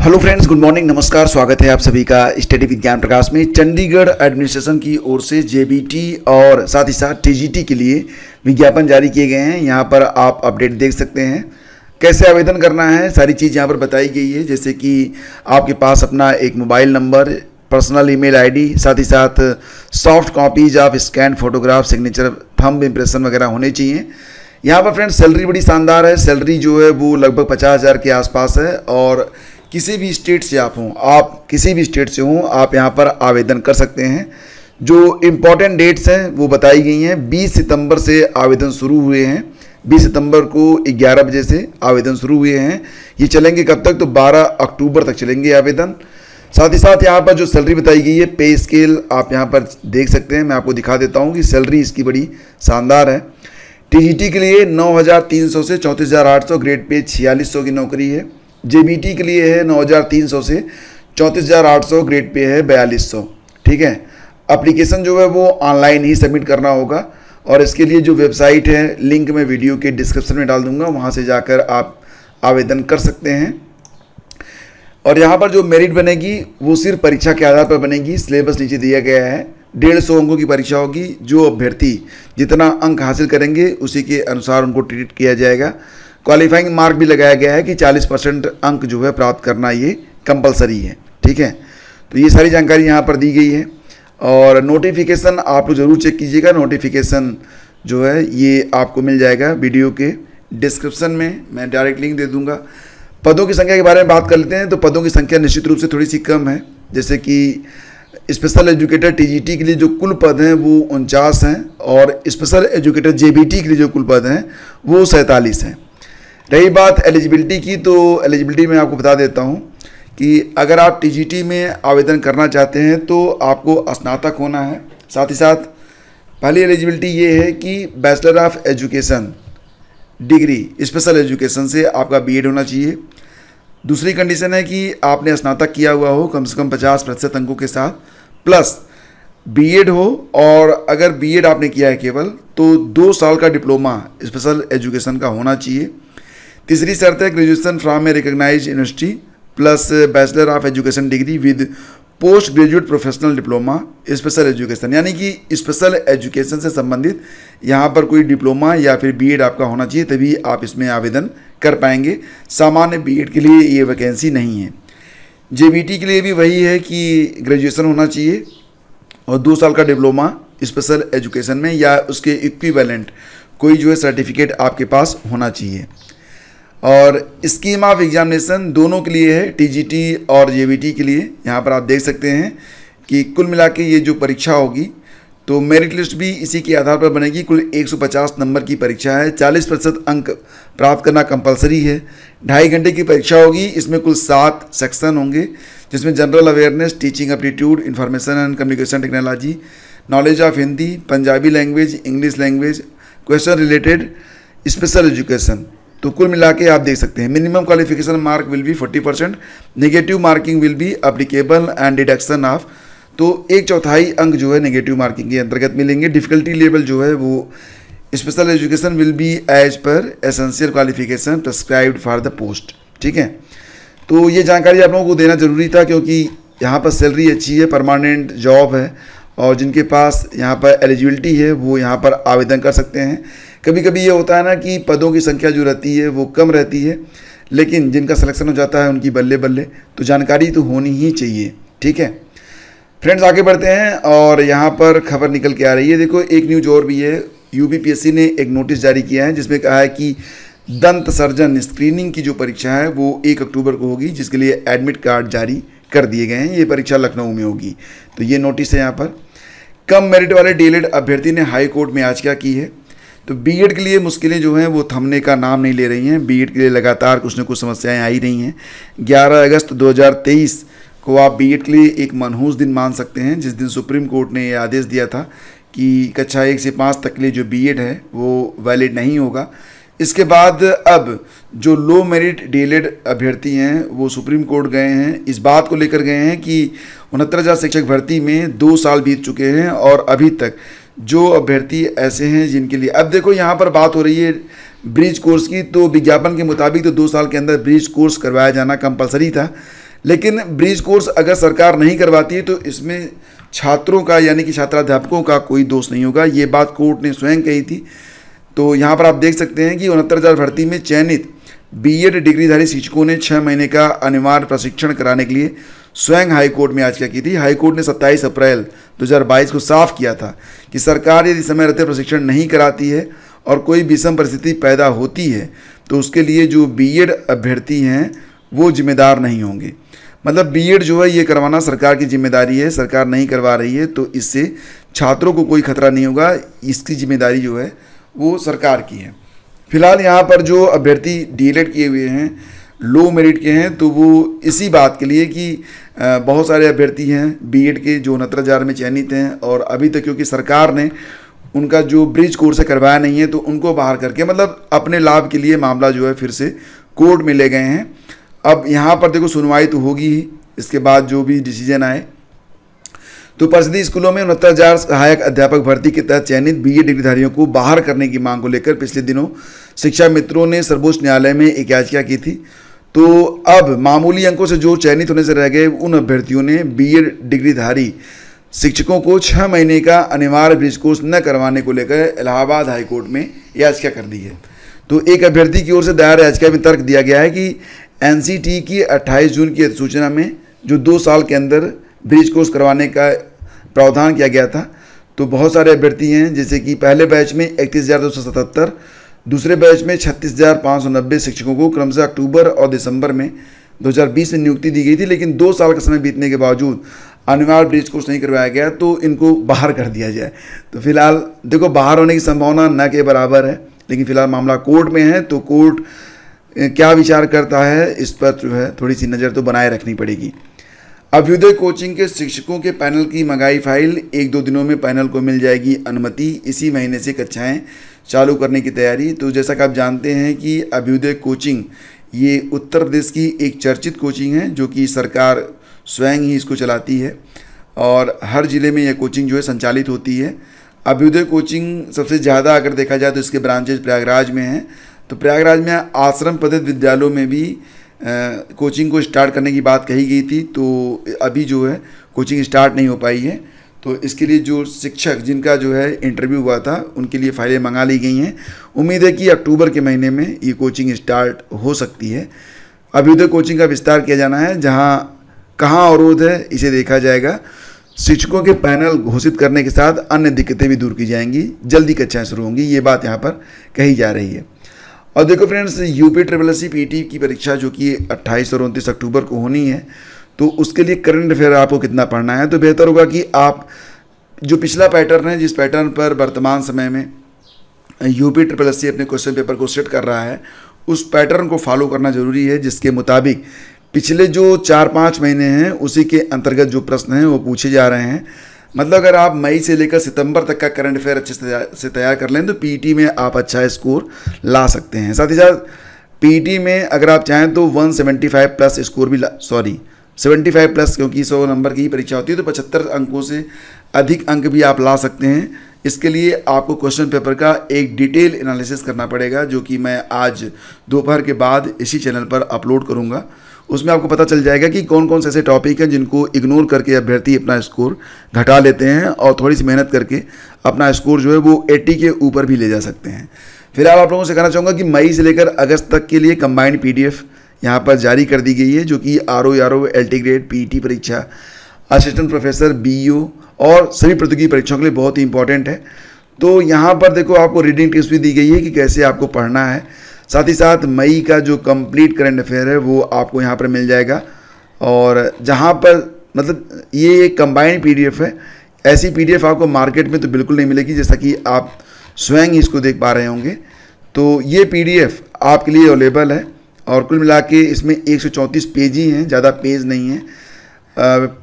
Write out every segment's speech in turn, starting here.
Hello friends, good morning, नमस्कार। स्वागत है आप सभी का स्टडी विद ज्ञान प्रकाश में। चंडीगढ़ एडमिनिस्ट्रेशन की ओर से जेबीटी और साथ ही साथ टीजीटी के लिए विज्ञापन जारी किए गए हैं। यहाँ पर आप अपडेट देख सकते हैं, कैसे आवेदन करना है, सारी चीज़ यहाँ पर बताई गई है। जैसे कि आपके पास अपना एक mobile number, personal email ID, साथ ही साथ soft copies of scan photograph, signature, thumb impression वगैरह होने चाहिए। यहाँ पर फ्रेंड्स सैलरी बड़ी शानदार है। सैलरी जो है वो लगभग 50,000 के आसपास है और किसी भी स्टेट से आप किसी भी स्टेट से हों, आप यहाँ पर आवेदन कर सकते हैं। जो इम्पॉर्टेंट डेट्स हैं वो बताई गई हैं। 20 सितंबर से आवेदन शुरू हुए हैं। 20 सितंबर को 11 बजे से आवेदन शुरू हुए हैं। ये चलेंगे कब तक? तो 12 अक्टूबर तक चलेंगे आवेदन। साथ ही साथ यहाँ पर जो सैलरी बताई गई है, पे स्केल आप यहाँ पर देख सकते हैं। मैं आपको दिखा देता हूँ कि सैलरी इसकी बड़ी शानदार है। टीजीटी के लिए 9,300 से 34,800, ग्रेड पे 4600 की नौकरी है। जेबीटी के लिए है 9,300 से 34,800, ग्रेड पे है 4200। ठीक है। एप्लीकेशन जो है वो ऑनलाइन ही सबमिट करना होगा और इसके लिए जो वेबसाइट है, लिंक मैं वीडियो के डिस्क्रिप्शन में डाल दूंगा, वहाँ से जाकर आप आवेदन कर सकते हैं। और यहाँ पर जो मेरिट बनेगी वो सिर्फ परीक्षा के आधार पर बनेगी। सिलेबस नीचे दिया गया है। 150 अंकों की परीक्षा होगी। जो अभ्यर्थी जितना अंक हासिल करेंगे उसी के अनुसार उनको ट्रीट किया जाएगा। क्वालिफाइंग मार्क भी लगाया गया है कि 40% अंक जो है प्राप्त करना ये कंपलसरी है। ठीक है। तो ये सारी जानकारी यहाँ पर दी गई है। और नोटिफिकेशन आप लोग ज़रूर चेक कीजिएगा। नोटिफिकेशन जो है ये आपको मिल जाएगा वीडियो के डिस्क्रिप्शन में, मैं डायरेक्ट लिंक दे दूँगा। पदों की संख्या के बारे में बात कर लेते हैं। तो पदों की संख्या निश्चित रूप से थोड़ी सी कम है। जैसे कि स्पेशल एजुकेटर टीजीटी के लिए जो कुल पद हैं वो 49 हैं और स्पेशल एजुकेटर जेबीटी के लिए जो कुल पद हैं वो 47 हैं। रही बात एलिजिबिलिटी की, तो एलिजिबिलिटी में आपको बता देता हूं कि अगर आप टीजीटी में आवेदन करना चाहते हैं तो आपको स्नातक होना है। साथ ही साथ पहली एलिजिबिलिटी ये है कि bachelor of education degree special education से आपका बीएड होना चाहिए। दूसरी कंडीशन है कि आपने स्नातक किया हुआ हो कम से कम 50% अंकों के साथ, प्लस बीएड हो। और अगर बीएड आपने किया है केवल, तो 2 साल का डिप्लोमा स्पेशल एजुकेशन का होना चाहिए। तीसरी शर्त है graduation from a recognised university plus bachelor of education degree with post graduate professional diploma special education, यानी कि स्पेशल एजुकेशन से संबंधित यहाँ पर कोई डिप्लोमा या फिर बीएड आपका होना चाहिए, तभी आप इसमें आवेदन कर पाएंगे। सामान्य बीएड के लिए ये वैकेंसी नहीं है। जेबीटी के लिए भी वही है कि ग्रेजुएशन होना चाहिए और 2 साल का डिप्लोमा स्पेशल एजुकेशन में या उसके इक्विवेलेंट कोई जो है सर्टिफिकेट आपके पास होना चाहिए। और स्कीम ऑफ एग्जामिनेशन दोनों के लिए है, टीजीटी और जेबीटी के लिए। यहाँ पर आप देख सकते हैं कि कुल मिला के ये जो परीक्षा होगी तो मेरिट लिस्ट भी इसी के आधार पर बनेगी। कुल 150 नंबर की परीक्षा है। 40% अंक प्राप्त करना कंपलसरी है। 2.5 घंटे की परीक्षा होगी। इसमें कुल 7 सेक्शन होंगे, जिसमें general awareness, teaching aptitude, information and communication technology, knowledge of Hindi, Punjabi language, English language, question related, special education. तो कुल मिला के आप देख सकते हैं minimum qualification mark will be 40%, negative marking will be applicable and deduction of, तो 1/4 अंक जो है नेगेटिव मार्किंग के अंतर्गत मिलेंगे। डिफिकल्टी लेवल जो है वो special education will be as per essential qualification prescribed for the post. ठीक है। तो ये जानकारी आप लोगों को देना जरूरी था, क्योंकि यहाँ पर सैलरी अच्छी है, परमानेंट जॉब है और जिनके पास यहाँ पर एलिजिबिलिटी है वो यहाँ पर आवेदन कर सकते हैं। कभी कभी ये होता है ना कि पदों की संख्या जो रहती है वो कम रहती है, लेकिन जिनका सिलेक्शन हो जाता है उनकी बल्ले बल्ले, तो जानकारी तो होनी ही चाहिए। ठीक है फ्रेंड्स, आगे बढ़ते हैं और यहाँ पर खबर निकल के आ रही है। देखो, एक न्यूज और भी है। यूपीपीएससी ने एक नोटिस जारी किया है जिसमें कहा है कि दंत सर्जन स्क्रीनिंग की जो परीक्षा है वो 1 अक्टूबर को होगी, जिसके लिए एडमिट कार्ड जारी कर दिए गए हैं। ये परीक्षा लखनऊ में होगी। तो ये नोटिस है। यहाँ पर कम मेरिट वाले डीएलएड अभ्यर्थी ने हाई कोर्ट में याचिका की है। तो बीएड के लिए मुश्किलें जो हैं वो थमने का नाम नहीं ले रही हैं। बीएड के लिए लगातार कुछ न कुछ समस्याएं आ ही रही हैं। 11 अगस्त 2023 को आप बीएड के लिए एक मनहूस दिन मान सकते हैं, जिस दिन सुप्रीम कोर्ट ने ये आदेश दिया था कि कक्षा 1 से 5 तक के लिए जो बीएड है वो वैलिड नहीं होगा। इसके बाद अब जो लो मेरिट डीएलएड अभ्यर्थी हैं वो सुप्रीम कोर्ट गए हैं। इस बात को लेकर गए हैं कि 69,000 शिक्षक भर्ती में 2 साल बीत चुके हैं और अभी तक जो अभ्यर्थी ऐसे हैं जिनके लिए, अब देखो यहाँ पर बात हो रही है ब्रिज कोर्स की, तो विज्ञापन के मुताबिक तो 2 साल के अंदर ब्रिज कोर्स करवाया जाना कंपलसरी था, लेकिन ब्रिज कोर्स अगर सरकार नहीं करवाती है तो इसमें छात्रों का यानी कि छात्राध्यापकों का कोई दोष नहीं होगा, ये बात कोर्ट ने स्वयं कही थी। तो यहाँ पर आप देख सकते हैं कि 69,000 भर्ती में चयनित बीएड डिग्रीधारी शिक्षकों ने 6 महीने का अनिवार्य प्रशिक्षण कराने के लिए स्वयं हाईकोर्ट में याचिका की थी। हाईकोर्ट ने 27 अप्रैल 2022 को साफ किया था कि सरकार यदि समय रहते प्रशिक्षण नहीं कराती है और कोई विषम परिस्थिति पैदा होती है तो उसके लिए जो बीएड अभ्यर्थी हैं वो जिम्मेदार नहीं होंगे। मतलब बीएड जो है ये करवाना सरकार की जिम्मेदारी है, सरकार नहीं करवा रही है तो इससे छात्रों को कोई खतरा नहीं होगा, इसकी जिम्मेदारी जो है वो सरकार की है। फिलहाल यहाँ पर जो अभ्यर्थी डीएलएड किए हुए हैं, लो मेरिट के हैं, तो वो इसी बात के लिए कि बहुत सारे अभ्यर्थी हैं बीएड के जो 69,000 में चयनित हैं और अभी तक क्योंकि सरकार ने उनका जो ब्रिज कोर्स करवाया नहीं है तो उनको बाहर करके मतलब अपने लाभ के लिए मामला जो है फिर से कोर्ट में ले गए हैं। अब यहाँ पर देखो सुनवाई तो होगी ही, इसके बाद जो भी डिसीजन आए। तो परिषदीय स्कूलों में 69,000 सहायक अध्यापक भर्ती के तहत चयनित बीएड डिग्रीधारियों को बाहर करने की मांग को लेकर पिछले दिनों शिक्षा मित्रों ने सर्वोच्च न्यायालय में एक याचिका की थी। तो अब मामूली अंकों से जो चयनित होने से रह गए उन अभ्यर्थियों ने बीएड डिग्रीधारी शिक्षकों को 6 महीने का अनिवार्य ब्रिज कोर्स न करवाने को लेकर इलाहाबाद हाईकोर्ट में याचिका कर दी है। तो एक अभ्यर्थी की ओर से दायर याचिका में तर्क दिया गया है कि एनसीटी की 28 जून की अधिसूचना में जो 2 साल के अंदर ब्रिज कोर्स करवाने का प्रावधान किया गया था, तो बहुत सारे अभ्यर्थी हैं जैसे कि पहले बैच में 31,277, दूसरे बैच में 36,590 शिक्षकों को क्रमशः अक्टूबर और दिसंबर में 2020 में नियुक्ति दी गई थी, लेकिन 2 साल का समय बीतने के बावजूद अनिवार्य ब्रिज कोर्स नहीं करवाया गया तो इनको बाहर कर दिया जाए। तो फिलहाल देखो बाहर होने की संभावना न के बराबर है, लेकिन फिलहाल मामला कोर्ट में है तो कोर्ट क्या विचार करता है इस पर जो है थोड़ी सी नज़र तो बनाए रखनी पड़ेगी। अभ्युदय कोचिंग के शिक्षकों के पैनल की मंगाई फाइल, 1-2 दिनों में पैनल को मिल जाएगी अनुमति, इसी महीने से कक्षाएं चालू करने की तैयारी। तो जैसा कि आप जानते हैं कि अभ्युदय कोचिंग ये उत्तर प्रदेश की एक चर्चित कोचिंग है जो कि सरकार स्वयं ही इसको चलाती है और हर ज़िले में यह कोचिंग जो है संचालित होती है। अभ्युदय कोचिंग सबसे ज़्यादा अगर देखा जाए तो इसके ब्रांचेज प्रयागराज में हैं, तो प्रयागराज में आश्रम पद्धत विद्यालयों में भी कोचिंग को स्टार्ट करने की बात कही गई थी, तो अभी जो है कोचिंग स्टार्ट नहीं हो पाई है। तो इसके लिए जो शिक्षक जिनका जो है इंटरव्यू हुआ था उनके लिए फाइलें मंगा ली गई हैं। उम्मीद है कि अक्टूबर के महीने में ये कोचिंग स्टार्ट हो सकती है। अभ्युदय कोचिंग का विस्तार किया जाना है, जहाँ कहाँ अवरोध है इसे देखा जाएगा। शिक्षकों के पैनल घोषित करने के साथ अन्य दिक्कतें भी दूर की जाएंगी, जल्दी कक्षाएँ शुरू होंगी, ये बात यहाँ पर कही जा रही है। और देखो फ्रेंड्स, यूपी SSC पीटी की परीक्षा जो कि 28 और 29 अक्टूबर को होनी है, तो उसके लिए करंट अफेयर आपको कितना पढ़ना है, तो बेहतर होगा कि आप जो पिछला पैटर्न है, जिस पैटर्न पर वर्तमान समय में यूपी SSC अपने क्वेश्चन पेपर को सेट कर रहा है, उस पैटर्न को फॉलो करना जरूरी है, जिसके मुताबिक पिछले जो 4-5 महीने हैं उसी के अंतर्गत जो प्रश्न हैं वो पूछे जा रहे हैं। मतलब अगर आप मई से लेकर सितंबर तक का करंट अफेयर अच्छे से तैयार कर लें तो पीटी में आप अच्छा स्कोर ला सकते हैं। साथ ही साथ पीटी में अगर आप चाहें तो 175 प्लस स्कोर भी 75 प्लस, क्योंकि 100 नंबर की ही परीक्षा होती है, तो 75 अंकों से अधिक अंक भी आप ला सकते हैं। इसके लिए आपको क्वेश्चन पेपर का एक डिटेल एनालिसिस करना पड़ेगा, जो कि मैं आज दोपहर के बाद इसी चैनल पर अपलोड करूँगा। उसमें आपको पता चल जाएगा कि कौन कौन से ऐसे टॉपिक हैं जिनको इग्नोर करके अभ्यर्थी अपना स्कोर घटा लेते हैं और थोड़ी सी मेहनत करके अपना स्कोर जो है वो 80 के ऊपर भी ले जा सकते हैं। फिलहाल आप लोगों से कहना चाहूँगा कि मई से लेकर अगस्त तक के लिए कंबाइंड PDF यहाँ पर जारी कर दी गई है, जो कि RO LT ग्रेड PET परीक्षा, असिस्टेंट प्रोफेसर BO और सभी प्रतियोगी परीक्षाओं के लिए बहुत ही इंपॉर्टेंट है। तो यहाँ पर देखो आपको रीडिंग टिप्स भी दी गई है कि कैसे आपको पढ़ना है। साथ ही साथ मई का जो कंप्लीट करंट अफेयर है वो आपको यहाँ पर मिल जाएगा, और जहाँ पर मतलब ये एक कंबाइंड PDF है। ऐसी PDF आपको मार्केट में तो बिल्कुल नहीं मिलेगी, जैसा कि आप स्वयं ही इसको देख पा रहे होंगे। तो ये PDF आपके लिए अवेलेबल है और कुल मिला के इसमें 134 पेज ही हैं, ज़्यादा पेज नहीं है।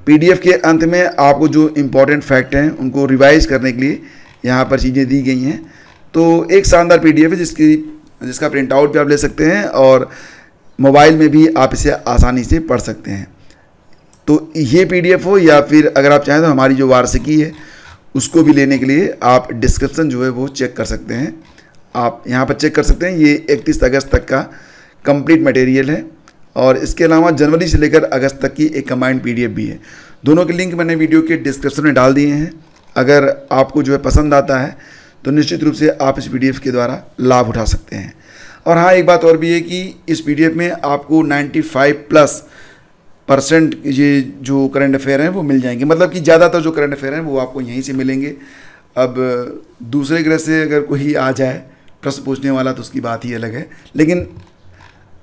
PDF के अंत में आपको जो इम्पोर्टेंट फैक्ट हैं उनको रिवाइज करने के लिए यहाँ पर चीज़ें दी गई हैं। तो एक शानदार PDF है जिसका प्रिंट आउट भी आप ले सकते हैं और मोबाइल में भी आप इसे आसानी से पढ़ सकते हैं। तो ये PDF हो या फिर अगर आप चाहें तो हमारी जो वार्षिकी है उसको भी लेने के लिए आप डिस्क्रिप्शन जो है वो चेक कर सकते हैं। आप यहाँ पर चेक कर सकते हैं, ये 31 अगस्त तक का कंप्लीट मटेरियल है। और इसके अलावा जनवरी से लेकर अगस्त तक की एक कंबाइंड पीडीएफ भी है। दोनों के लिंक मैंने वीडियो के डिस्क्रिप्शन में डाल दिए हैं। अगर आपको जो है पसंद आता है तो निश्चित रूप से आप इस पीडीएफ के द्वारा लाभ उठा सकते हैं। और हाँ, एक बात और भी है कि इस पीडीएफ में आपको 95% ये जो करंट अफेयर हैं वो मिल जाएंगे, मतलब कि ज़्यादातर जो करंट अफेयर हैं वो आपको यहीं से मिलेंगे। अब दूसरे ग्रह से अगर कोई आ जाए प्रश्न पूछने वाला तो उसकी बात ही अलग है, लेकिन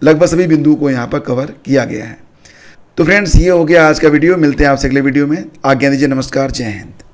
लगभग सभी बिंदुओं को यहाँ पर कवर किया गया है। तो फ्रेंड्स, ये हो गया आज का वीडियो। मिलते हैं आपसे अगले वीडियो में। आज्ञा दीजिए। नमस्कार। जय हिंद।